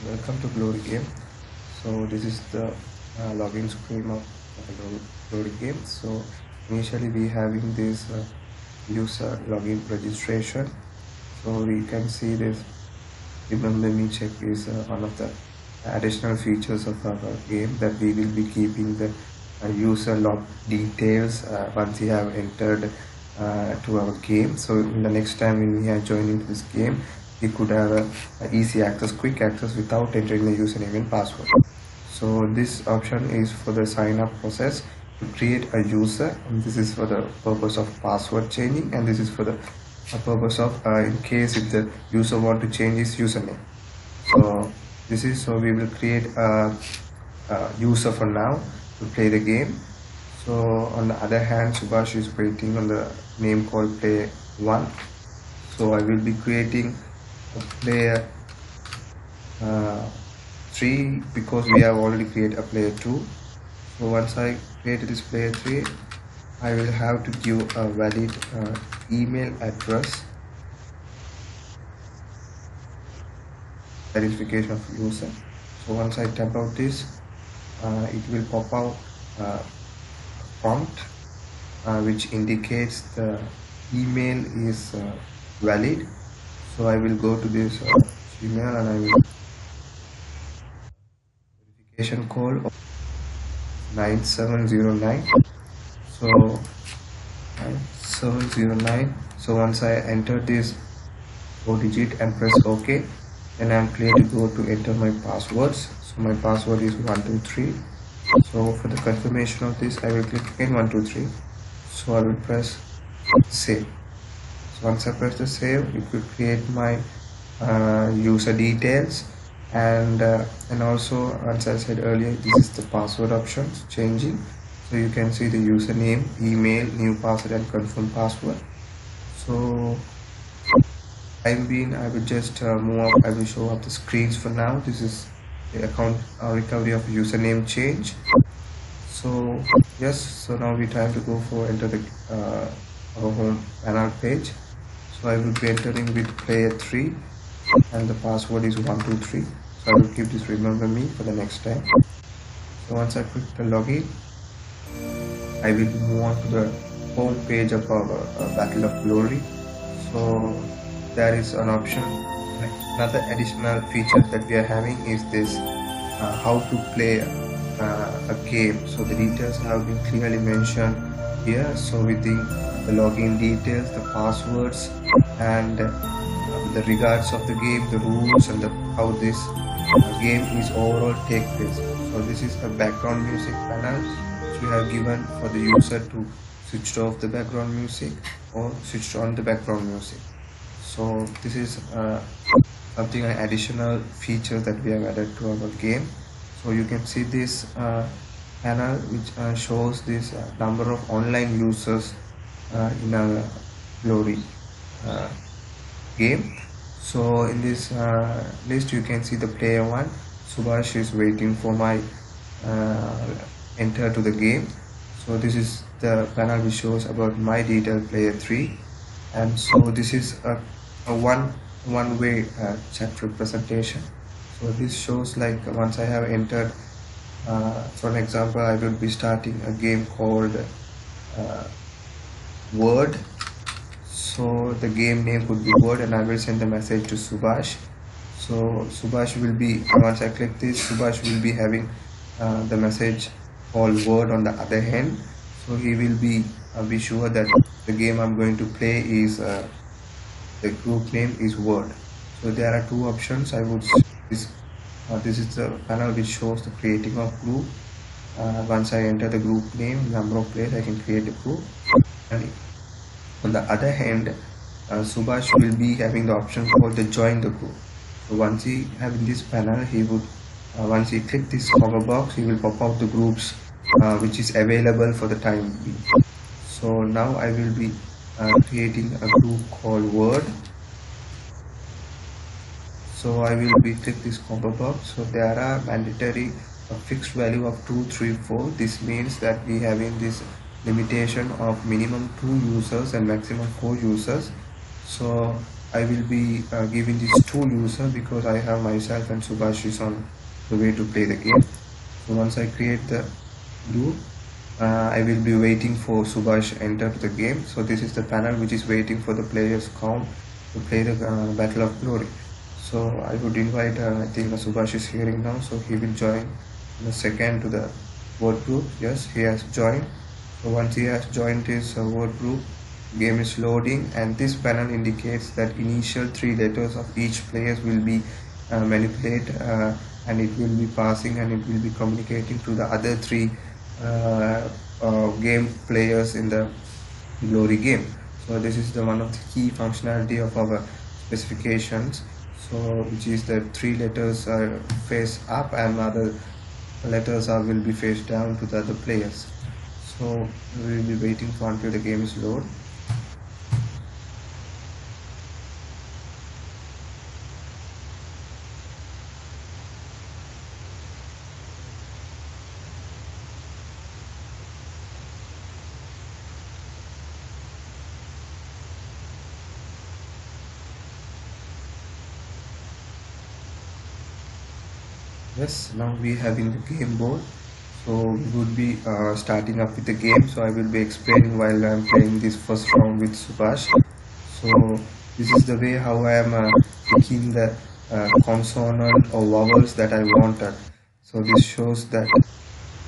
Welcome to Glory Game. So this is the login screen of Glory Game. So initially we having this user login registration. So we can see this remember me check is one of the additional features of our game that we will be keeping the user log details once you have entered to our game. So in the next time when we are joining this game, we could have a easy access, quick access without entering the username and password. So this option is for the sign up process to create a user, and this is for the purpose of password changing, and this is for the purpose of in case if the user want to change his username. So this is so we will create a user for now to play the game. So on the other hand, Subhash is waiting on the name called player 1. So I will be creating a player 3 because we have already created a player 2. So once I create this player 3, I will have to give a valid email address verification of user. So once I tap out this, it will pop out prompt which indicates the email is valid. So I will go to this email and I will verification code of 9709. So 9709. So once I enter this 4-digit and press OK, then I'm clear to go to enter my passwords. So my password is 123. So for the confirmation of this, I will click again 123. So I will press save. So once I press the save, it will create my user details, and also, as I said earlier, this is the password options changing. So you can see the username, email, new password, and confirm password. So time being, I will just move up. I will show up the screens for now. This is the account recovery of username change. So yes, so now we time to go for enter the our home panel page. So I will be entering with player 3 and the password is 123. So I will keep this remember me for the next time. So once I click the login, I will move on to the home page of our Battle of Glory. So there is an option, another additional feature that we are having is this how to play a game. So the details have been clearly mentioned here. So within the login details, the passwords, and the regards of the game, the rules, and how this game is overall take place. So this is a background music panel which we have given for the user to switch off the background music or switch on the background music. So this is something, an additional feature that we have added to our game. So you can see this panel which shows this number of online users in our Glory game. So in this list you can see the player 1, Subhash is waiting for my enter to the game. So this is the panel which shows about my detail player 3, and so this is a one-way chat representation. So this shows like once I have entered, for an example, I will be starting a game called Word. So the game name could be Word, and I will send a message to Subhash. So Subhash will be, once I click this, Subhash will be having the message called Word on the other hand. So he will be sure that the game I'm going to play is the group name is Word. So there are two options. I would this is the panel which shows the creating of group. Once I enter the group name, number of players, I can create a group. And on the other hand, Subhash will be having the option called the join the group. So once he having this panel, he would once he click this cover box, he will pop out the groups which is available for the time being. So now I will be creating a group called Word. So I will be click this combo box. So there are mandatory a fixed value of 2, 3, 4. This means that we having this limitation of minimum 2 users and maximum 4 users. So I will be giving these two users because I have myself and Subhash is on the way to play the game. So once I create the group, I will be waiting for Subhash enter the game. So this is the panel which is waiting for the players count to play the Battle of Glory. So I would invite, I think Subhash is hearing now, so he will join in a second to the word group. Yes, he has joined. So once he has joined his word group, game is loading, and this panel indicates that initial three letters of each player will be manipulated, and it will be passing and it will be communicating to the other three game players in the glory game. So this is the one of the key functionality of our specifications, so which is that three letters are face up and other letters are will be face down to the other players. So we will be waiting for until the game is load. Yes, now we have in the game board. So we would be starting up with the game. So I will be explaining while I am playing this first round with Subhash. So this is the way how I am picking the consonant or vowels that I wanted. So this shows that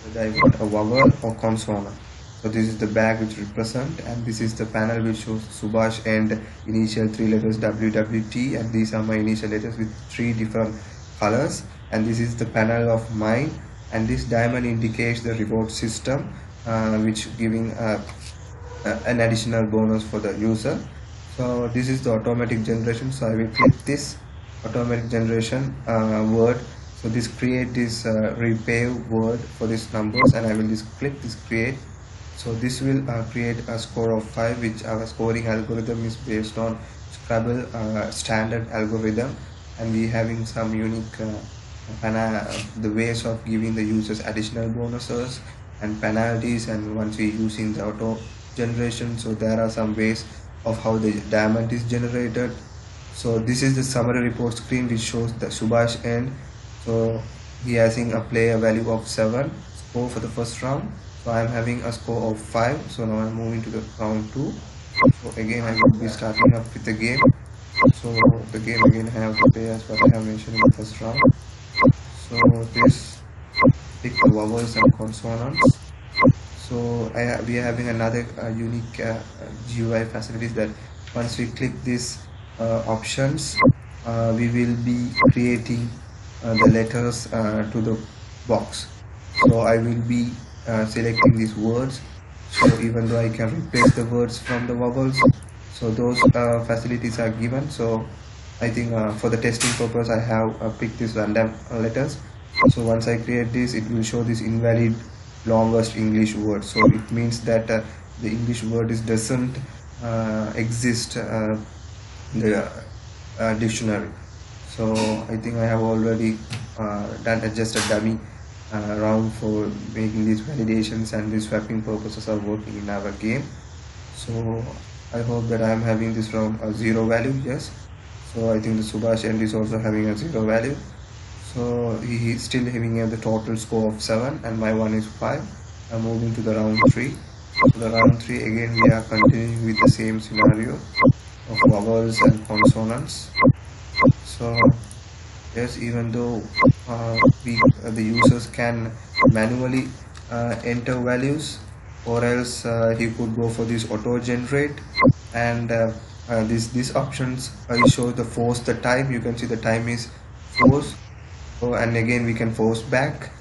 whether I want a vowel or consonant. So this is the bag which represent, and this is the panel which shows Subhash and initial three letters WWT, and these are my initial letters with three different colors, and this is the panel of mine, and this diamond indicates the reward system, which giving an additional bonus for the user. So this is the automatic generation, so I will click this automatic generation word. So this create this repay word for these numbers, and I will just click this create. So this will create a score of 5, which our scoring algorithm is based on Scrabble standard algorithm, and we having some unique the ways of giving the users additional bonuses and penalties, and once we using the auto generation, so there are some ways of how the diamond is generated. So this is the summary report screen which shows the Subhash end. So he having a player value of 7 score for the first round, so I am having a score of 5. So now I'm moving to the round 2. So again I will be starting up with the game. So the game again I have to play as what I have mentioned in the first round. So this pick the vowels and consonants. So we are having another unique GUI facilities that once we click these options, we will be creating the letters to the box. So I will be selecting these words. So even though I can replace the words from the vowels, so those facilities are given. So I think for the testing purpose I have picked these random letters. So once I create this, it will show this invalid longest English word. So it means that the English word is doesn't exist in the dictionary. So I think I have already done just a dummy round for making these validations, and these swapping purposes are working in our game. So I hope that I am having this round a 0 value. Yes, so I think the Subhash end is also having a 0 value. So he is still having the total score of 7, and my one is 5. I'm moving to the round 3. So the round 3 again we are continuing with the same scenario of vowels and consonants. So yes, even though the users can manually enter values, or else he could go for this auto generate, and these options show the force the time. You can see the time is force. So, and again we can force back,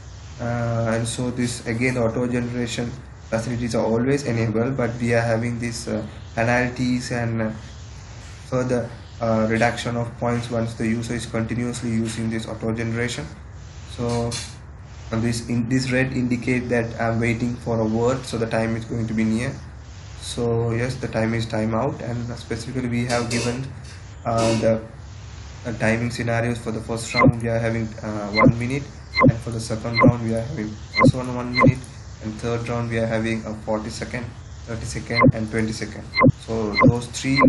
and so this again auto generation facilities are always enabled, but we are having these penalties and further reduction of points once the user is continuously using this auto generation. So this red indicate that I'm waiting for a word, so the time is going to be near. So yes, the time is timeout, and specifically we have given the timing scenarios. For the first round we are having 1 minute, and for the second round we are having also 1 minute, and third round we are having a 40 second, 30 second and 20 second. So those three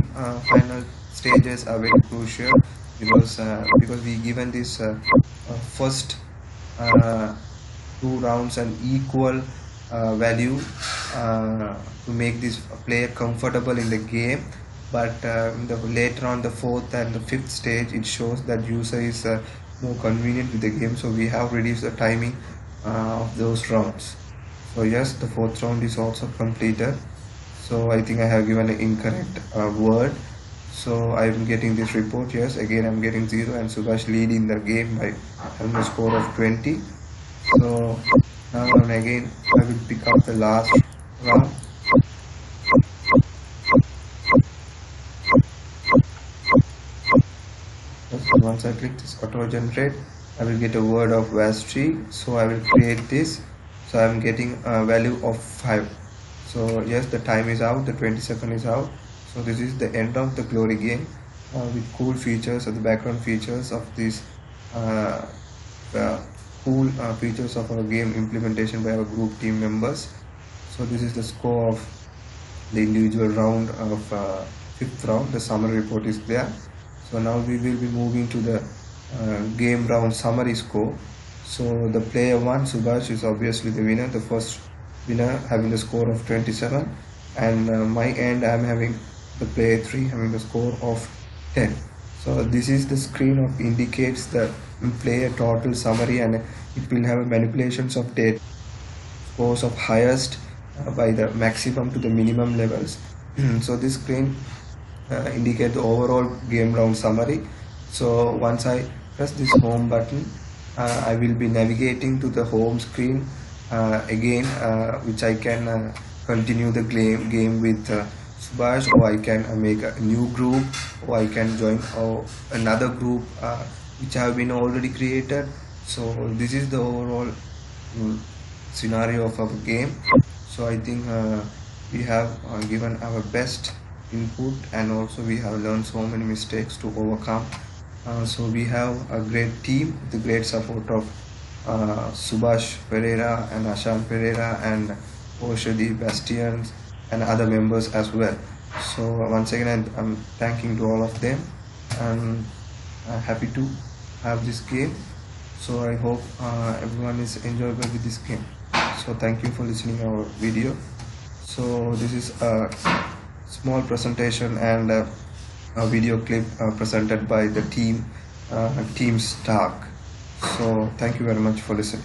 final stages are very crucial, because we given this first uh, two rounds an equal value to make this player comfortable in the game. But later on the fourth and the fifth stage, it shows that user is more convenient with the game, so we have reduced the timing of those rounds. So yes, the fourth round is also completed. So I think I have given an incorrect word, so I'm getting this report. Yes, again I'm getting 0, and Subhash leading the game by having a score of 20. So now and again I will pick up the last round. So once I click this auto generate, I will get a word of Vastri. So I will create this. So I'm getting a value of 5. So yes, the time is out, the 20-second is out. So this is the end of the Glory game with cool features, or the background features of this cool features of our game implementation by our group team members. So this is the score of the individual round of fifth round. The summary report is there. So now we will be moving to the game round summary score. So the player 1, Subhash, is obviously the winner, the first winner, having the score of 27, and my end I am having the player 3 having the score of 10. So this is the screen of indicates the player total summary, and it will have manipulations of data scores of highest by the maximum to the minimum levels. So this screen indicate the overall game round summary. So once I press this home button, I will be navigating to the home screen again, which I can continue the game with Subhash, or I can make a new group, or I can join another group which have been already created. So this is the overall scenario of our game. So I think we have given our best input, and also we have learned so many mistakes to overcome. So we have a great team with the great support of Subhash Pereira and Ashan Pereira and Oshadi Bastians and other members as well. So once again I'm thanking to all of them, and I'm happy to have this game. So I hope everyone is enjoyable with this game. So thank you for listening our video. So this is a small presentation and a video clip presented by the team Stark. So thank you very much for listening.